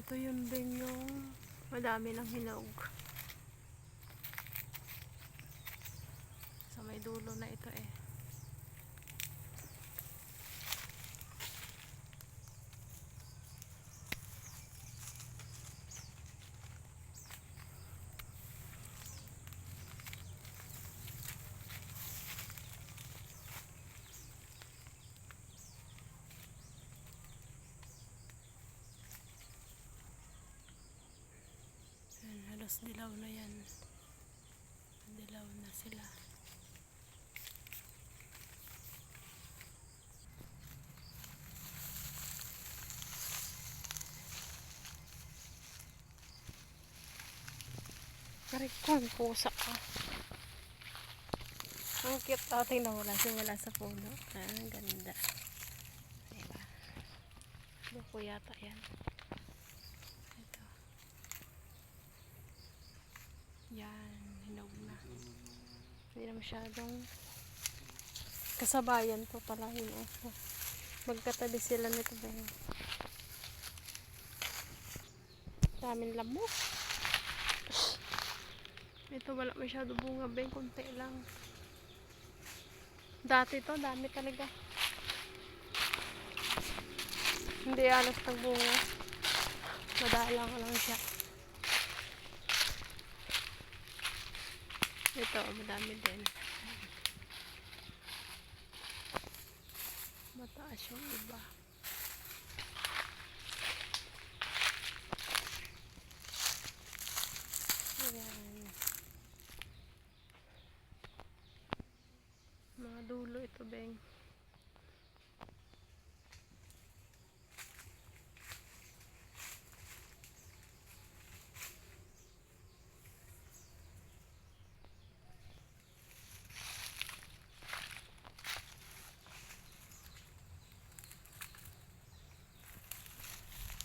Ito yun din yung madami ng hinog. Sa may dulo na ito eh. Halos dilaw na yan. Dilaw na sila. Karikon, pusa ka. Ang cute. Tingnan mo lang simula sa puno. Ang ganda. Diba? Buko yata yan. Ito. Yan. Hinog na. Hindi na masyadong kasabayan to pala yun. Magkatabi sila nito ba yun? Daming lamok. Ito wala masyado bunga ba yun? Kunti lang. Dati to, dami talaga. Hindi alas ng bunga. Madalang lang siya. Ito, madami din. Mataas yung iba. Ayan. Mga dulo ito, Beng.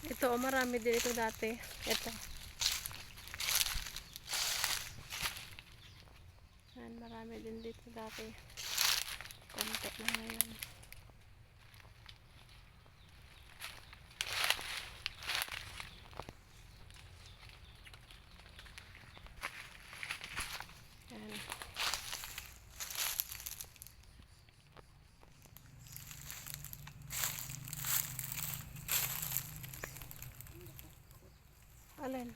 Ito, marami din ito dati. Ito. Yan, marami din dito dati. Konti na ngayon. Yan. Alin?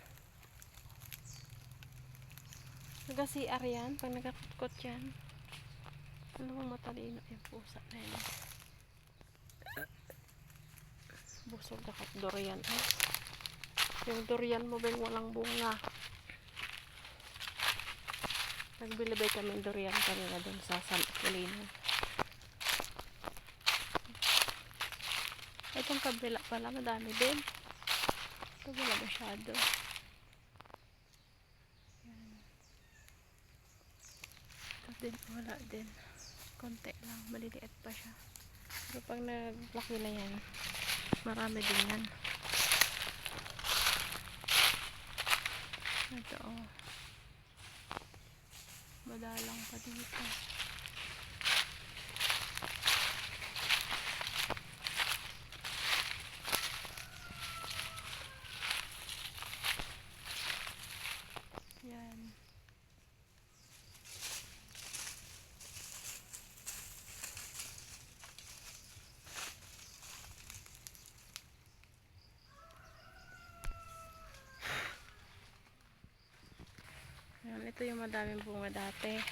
Nag-CR yan. Pag nagkakutkot yan. Ano mo matalino yung pusa na yun. Busog na durian. Yung durian mo ba walang bunga. Nagbilibay kami durian kanina dun sa San Aquilino. Itong kabila pala madami din. Ito wala masyado. Yan. Ito din wala din. Konti lang. Maliliit pa siya. Pero pag naglaki na yan, marami din yan. Ito oh. Madalang pa dito. Yan. Yan, ito yung madaming bunga dati.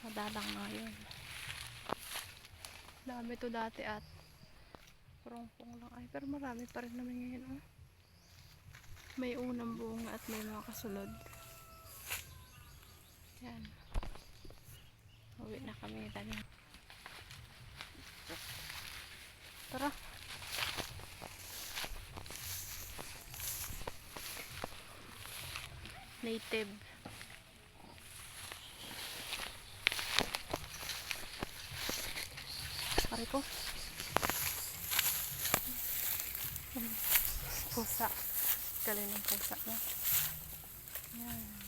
Madalang na yun. Dami to dati at purong-pung lang. Ay, pero marami pa rin naman ngayon. Oh. May unang bunga at may mga kasunod. Yan. Uwi na kami dali. Tara. Native. Pare ko. Pusa. Galing ng pusa na. Yan.